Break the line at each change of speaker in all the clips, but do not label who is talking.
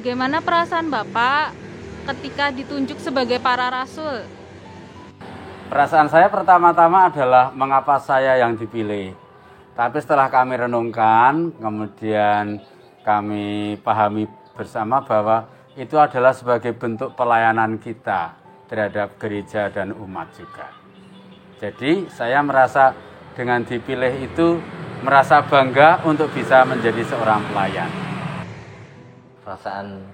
Bagaimana perasaan Bapak ketika ditunjuk sebagai para rasul?
Perasaan saya pertama-tama adalah mengapa saya yang dipilih. Tapi setelah kami renungkan, kemudian kami pahami bersama bahwa itu adalah sebagai bentuk pelayanan kita terhadap gereja dan umat juga. Jadi saya merasa dengan dipilih itu merasa bangga untuk bisa menjadi seorang pelayan.
Perasaan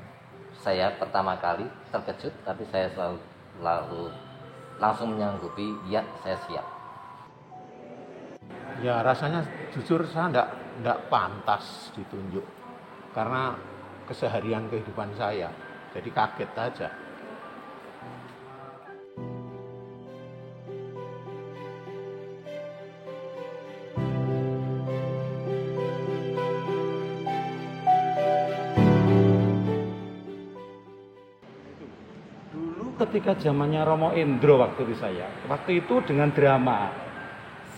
saya pertama kali terkejut, tapi saya selalu langsung menyanggupi, ya saya siap.
Ya rasanya jujur saya enggak pantas ditunjuk karena keseharian kehidupan saya, jadi kaget aja.
Ketika zamannya Romo Endro waktu itu dengan drama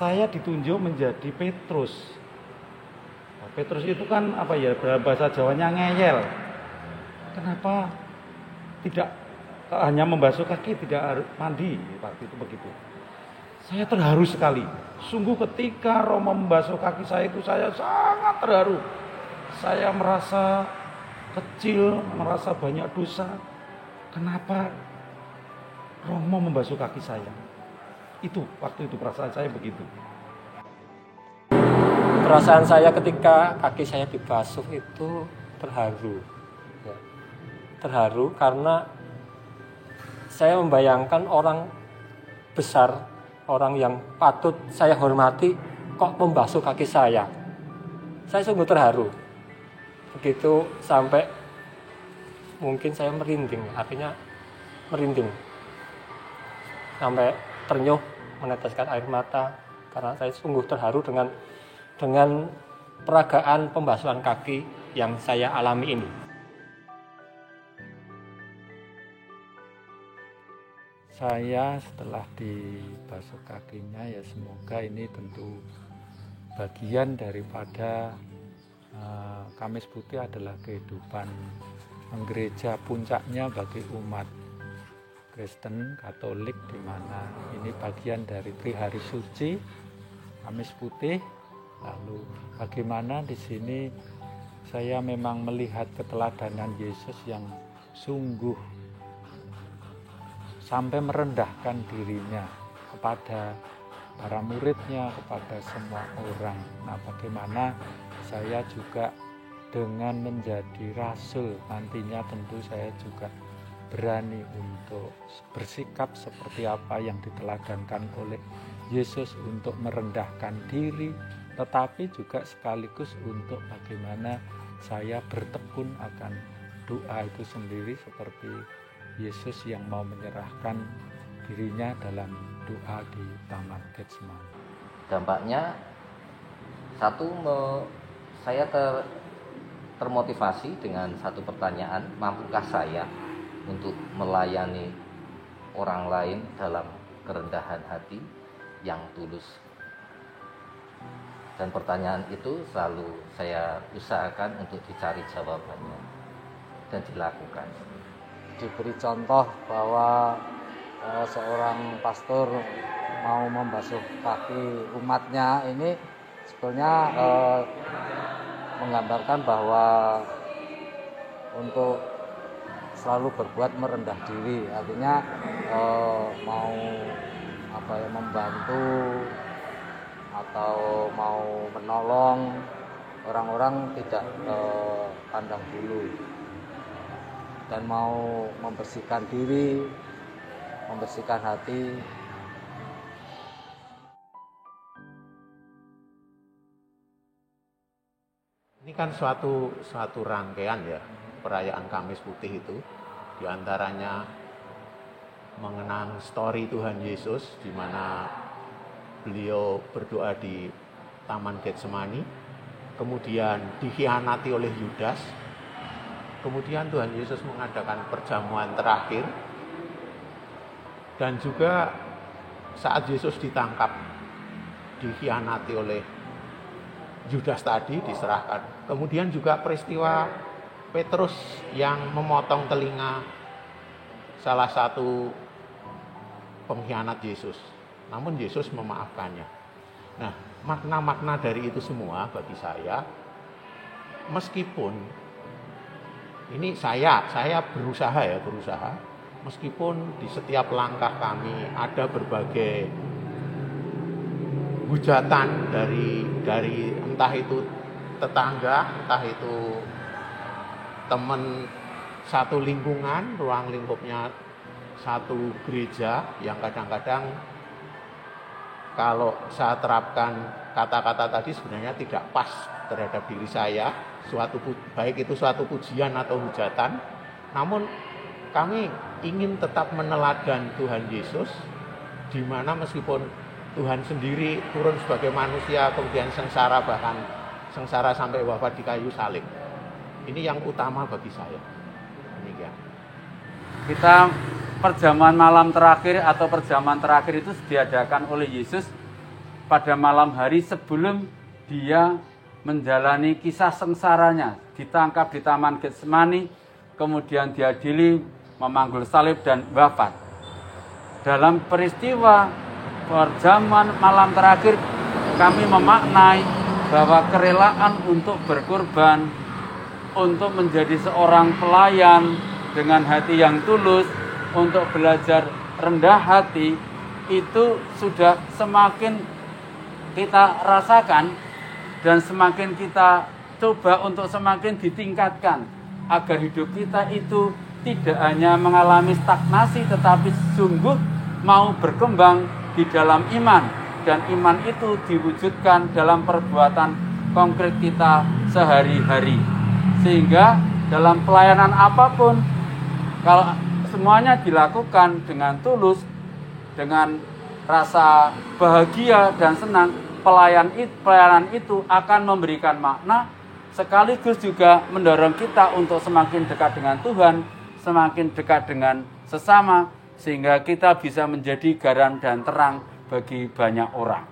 saya ditunjuk menjadi Petrus. Nah, Petrus itu kan dalam bahasa Jawanya ngeyel. Kenapa tidak hanya membasuh kaki, tidak harus mandi waktu itu begitu. Saya terharu sekali. Sungguh ketika Romo membasuh kaki saya itu saya sangat terharu. Saya merasa kecil, merasa banyak dosa. Kenapa Romo membasuh kaki saya? Waktu itu perasaan saya begitu.
Perasaan saya ketika kaki saya dibasuh itu terharu. Terharu karena saya membayangkan orang besar, orang yang patut saya hormati kok membasuh kaki saya. Saya sungguh terharu. Begitu sampai mungkin saya merinding, artinya merinding. Sampai ternyuh meneteskan air mata karena saya sungguh terharu dengan peragaan pembasuhan kaki yang saya alami ini.
Saya setelah dibasuh kakinya ya semoga ini tentu bagian daripada Kamis Putih adalah kehidupan gereja, puncaknya bagi umat Kristen, Katolik, di mana ini bagian dari Trihari Suci, Kamis Putih. Lalu bagaimana di sini saya memang melihat keteladanan Yesus yang sungguh sampai merendahkan dirinya kepada para muridnya, kepada semua orang. Nah, bagaimana saya juga dengan menjadi rasul nantinya tentu saya juga berani untuk bersikap seperti apa yang diteladankan oleh Yesus untuk merendahkan diri, tetapi juga sekaligus untuk bagaimana saya bertekun akan doa itu sendiri seperti Yesus yang mau menyerahkan dirinya dalam doa di Taman Getsemani.
Dampaknya saya termotivasi dengan satu pertanyaan, mampukah saya untuk melayani orang lain dalam kerendahan hati yang tulus. Dan pertanyaan itu selalu saya usahakan untuk dicari jawabannya dan dilakukan.
Diberi contoh bahwa seorang pastor mau membasuh kaki umatnya ini sebetulnya menggambarkan bahwa untuk selalu berbuat merendah diri, artinya mau membantu atau mau menolong orang-orang tidak pandang bulu dan mau membersihkan diri, membersihkan hati.
Ini kan suatu rangkaian ya, perayaan Kamis Putih itu. Di antaranya mengenang story Tuhan Yesus di mana beliau berdoa di Taman Getsemani, kemudian dikhianati oleh Yudas. Kemudian Tuhan Yesus mengadakan perjamuan terakhir, dan juga saat Yesus ditangkap, dikhianati oleh Yudas tadi, diserahkan. Kemudian juga peristiwa Petrus yang memotong telinga salah satu pengkhianat Yesus. Namun Yesus memaafkannya. Nah, makna-makna dari itu semua bagi saya, meskipun ini saya berusaha, meskipun di setiap langkah kami ada berbagai hujatan dari entah itu tetangga, entah itu teman satu lingkungan, ruang lingkupnya satu gereja yang kadang-kadang kalau saya terapkan kata-kata tadi sebenarnya tidak pas terhadap diri saya, baik itu suatu pujian atau hujatan. Namun kami ingin tetap meneladan Tuhan Yesus, di mana meskipun Tuhan sendiri turun sebagai manusia, kemudian sengsara, bahkan sengsara sampai wafat di kayu salib. Ini yang utama bagi saya. Demikian.
Kita perjamuan malam terakhir atau perjamuan terakhir itu diadakan oleh Yesus pada malam hari sebelum dia menjalani kisah sengsaranya, ditangkap di Taman Getsemani, kemudian diadili, memanggul salib dan wafat. Dalam peristiwa perjamuan malam terakhir kami memaknai bahwa kerelaan untuk berkorban, untuk menjadi seorang pelayan dengan hati yang tulus, untuk belajar rendah hati, itu sudah semakin kita rasakan dan semakin kita coba untuk semakin ditingkatkan agar hidup kita itu tidak hanya mengalami stagnasi tetapi sungguh mau berkembang di dalam iman, dan iman itu diwujudkan dalam perbuatan konkret kita sehari-hari. Sehingga dalam pelayanan apapun, kalau semuanya dilakukan dengan tulus, dengan rasa bahagia dan senang, pelayanan itu akan memberikan makna, sekaligus juga mendorong kita untuk semakin dekat dengan Tuhan, semakin dekat dengan sesama, sehingga kita bisa menjadi garam dan terang bagi banyak orang.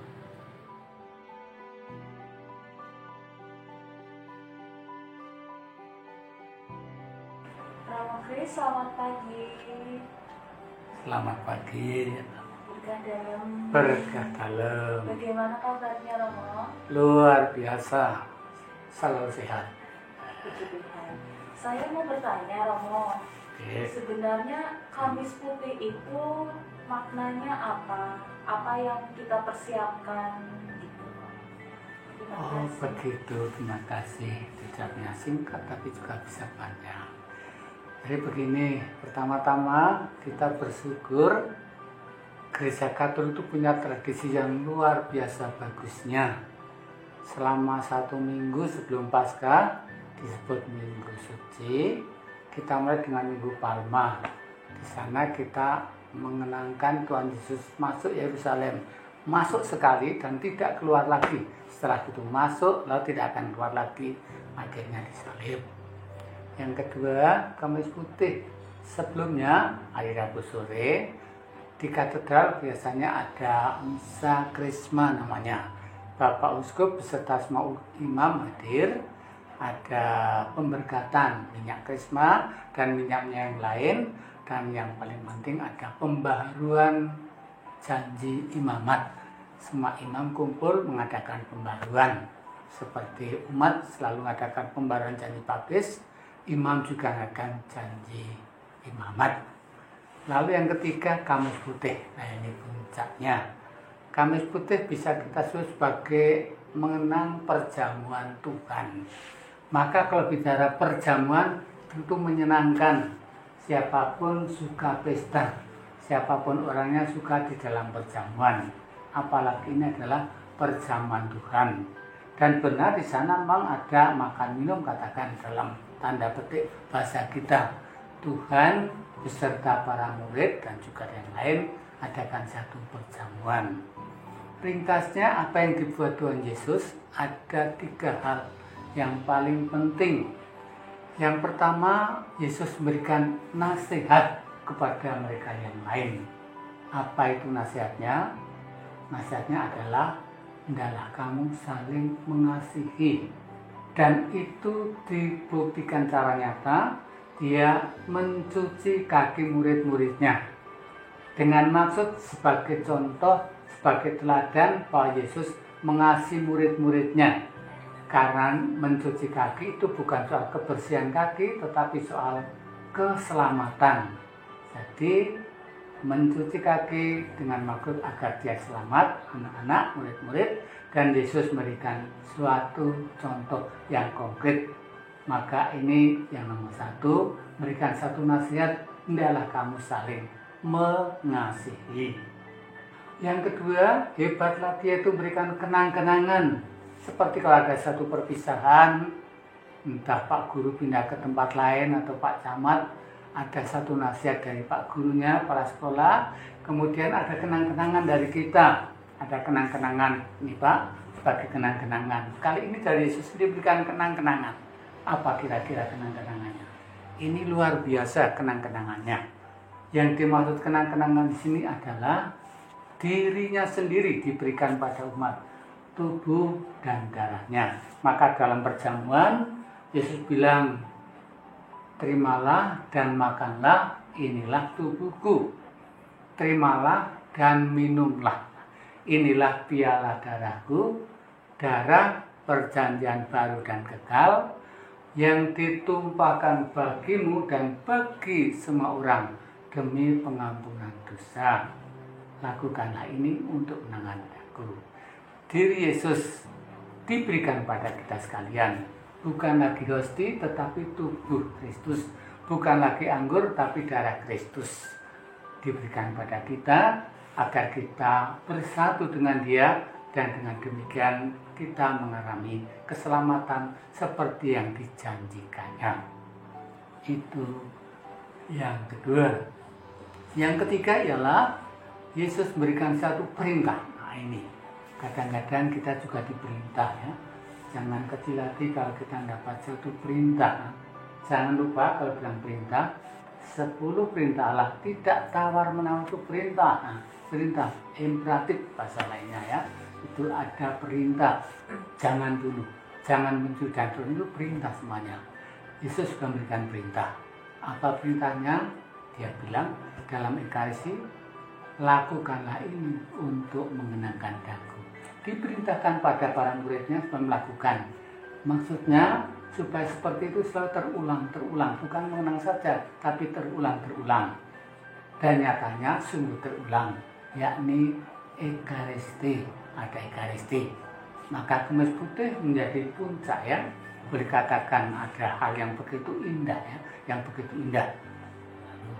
Romo Kris, selamat pagi.
Selamat pagi.
Berkah dalam.
Berkah dalam.
Bagaimana kabarnya Romo?
Luar biasa. Selalu sehat.
Puji Tuhan. Saya mau bertanya Romo.
Oke.
Sebenarnya Kamis Putih itu maknanya apa? Apa yang kita persiapkan gitu? Terima
Oh
kasih.
begitu, terima kasih. Jawabnya singkat tapi juga bisa panjang. Jadi begini, pertama-tama kita bersyukur Gereja Katolik itu punya tradisi yang luar biasa bagusnya. Selama 1 minggu sebelum Paskah disebut Minggu Suci. Kita mulai dengan Minggu Palma. Di sana kita mengenangkan Tuhan Yesus masuk Yerusalem, masuk sekali dan tidak keluar lagi. Setelah itu masuk lalu tidak akan keluar lagi, akhirnya disalib. Yang kedua, Kamis Putih. Sebelumnya hari Rabu sore di katedral biasanya ada misa krisma namanya. Bapak Uskup beserta semua imam hadir. Ada pemberkatan minyak krisma dan minyaknya yang lain, dan yang paling penting ada pembaharuan janji imamat. Semua imam kumpul mengadakan pembaharuan. Seperti umat selalu mengadakan pembaharuan janji baptis, imam juga mengadakan janji imamat. Lalu yang ketiga, Kamis Putih. Nah ini puncaknya. Kamis Putih bisa kita sebut sebagai mengenang perjamuan Tuhan. Maka kalau bicara perjamuan tentu menyenangkan. Siapapun suka pesta, siapapun orangnya suka di dalam perjamuan. Apalagi ini adalah perjamuan Tuhan. Dan benar di sana memang ada makan minum, katakan dalam tanda petik bahasa kita. Tuhan beserta para murid dan juga yang lain adakan satu perjamuan. Ringkasnya apa yang dibuat Tuhan Yesus, ada 3 hal yang paling penting. Yang pertama, Yesus memberikan nasihat kepada mereka yang lain. Apa itu nasihatnya? Nasihatnya adalah hendaklah kamu saling mengasihi. Dan itu dibuktikan cara nyata, dia mencuci kaki murid-muridnya. Dengan maksud sebagai contoh, sebagai teladan bahwa Yesus mengasihi murid-muridnya. Karena mencuci kaki itu bukan soal kebersihan kaki, tetapi soal keselamatan. Jadi mencuci kaki dengan maksud agar dia selamat, anak-anak, murid-murid, dan Yesus memberikan suatu contoh yang konkret. Maka ini yang nomor satu, memberikan satu nasihat, hendaklah kamu saling mengasihi. Yang kedua, hebatlah dia itu berikan kenang-kenangan. Seperti kalau ada satu perpisahan, entah Pak Guru pindah ke tempat lain atau Pak Camat, ada satu nasihat dari Pak Gurunya, para sekolah, kemudian ada kenang-kenangan dari kita. Ada kenang-kenangan, ini Pak, sebagai kenang-kenangan. Kali ini dari Yesus diberikan kenang-kenangan. Apa kira-kira kenang-kenangannya? Ini luar biasa kenang-kenangannya. Yang dimaksud kenang-kenangan di sini adalah dirinya sendiri diberikan pada umat, tubuh dan darahnya. Maka dalam perjamuan Yesus bilang, terimalah dan makanlah, inilah tubuhku. Terimalah dan minumlah, inilah piala darahku, darah perjanjian baru dan kekal, yang ditumpahkan bagimu dan bagi semua orang demi pengampunan dosa. Lakukanlah ini untuk menangani aku. Diri Yesus diberikan pada kita sekalian, bukan lagi hosti tetapi tubuh Kristus, bukan lagi anggur tapi darah Kristus diberikan pada kita agar kita bersatu dengan Dia, dan dengan demikian kita mengalami keselamatan seperti yang dijanjikannya. Itu yang kedua. Yang ketiga ialah Yesus memberikan satu perintah. Nah ini kadang-kadang kita juga diperintah ya. Jangan kecil hati kalau kita dapat satu perintah. Jangan lupa kalau bilang perintah, 10 perintah Allah, tidak tawar-menawar itu perintah. Nah, perintah imperatif bahasa lainnya ya. Itu ada perintah, jangan bunuh, jangan mencuri, dan itu perintah semuanya. Yesus sudah memberikan perintah. Apa perintahnya? Dia bilang dalam Ekaristi, lakukanlah ini untuk mengenangkan aku. Diperintahkan pada para muridnya supaya melakukan. Maksudnya supaya seperti itu selalu terulang, bukan mengenang saja, tapi terulang. Dan nyatanya sungguh terulang, yakni Ekaristi, ada Ekaristi. Maka Kemis Putih menjadi puncak ya. Boleh katakan ada hal yang begitu indah ya, yang begitu indah.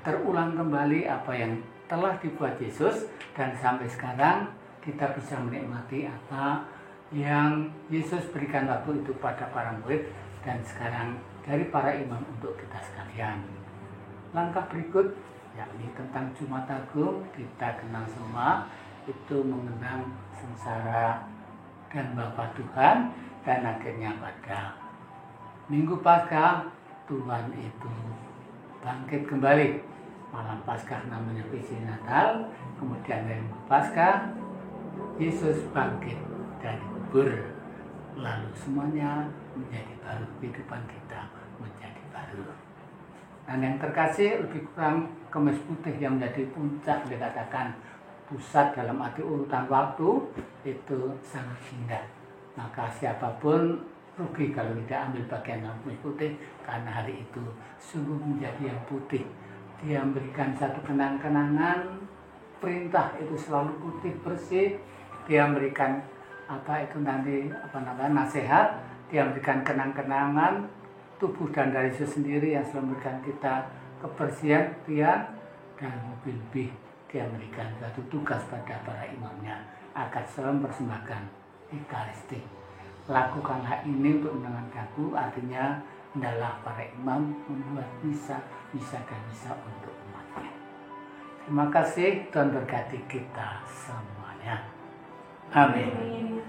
Terulang kembali apa yang telah dibuat Yesus, dan sampai sekarang kita bisa menikmati apa yang Yesus berikan waktu itu pada para murid, dan sekarang dari para imam untuk kita sekalian. Langkah berikut yakni tentang Jumat Agung, kita kenal semua, itu mengenang sengsara dan Bapa Tuhan, dan akhirnya pada Minggu Paskah Tuhan itu bangkit kembali. Malam Paskah namanya Visi Natal, kemudian dari Minggu Paskah Yesus bangkit dari kubur, lalu semuanya menjadi baru, kehidupan kita menjadi baru. Dan yang terkasih, lebih kurang Kemis Putih yang menjadi puncak, dikatakan pusat dalam arti urutan waktu, itu sangat indah. Maka siapapun rugi kalau tidak ambil bagian dalam Kemis Putih, karena hari itu sungguh menjadi yang putih. Dia memberikan satu kenang-kenangan, perintah itu selalu putih bersih. Dia memberikan nasihat. Dia memberikan kenang-kenangan tubuh dan dari itu sendiri yang selalu memberikan kita kebersihan, dan lebih-lebih dia memberikan satu tugas pada para imamnya agar selalu mempersembahkan Ekaristi. Lakukanlah ini untuk menenangkan aku, artinya hendaklah para imam membuat misa dan misa untuk umatnya. Terima kasih, Tuhan berkati kita semuanya. Amin.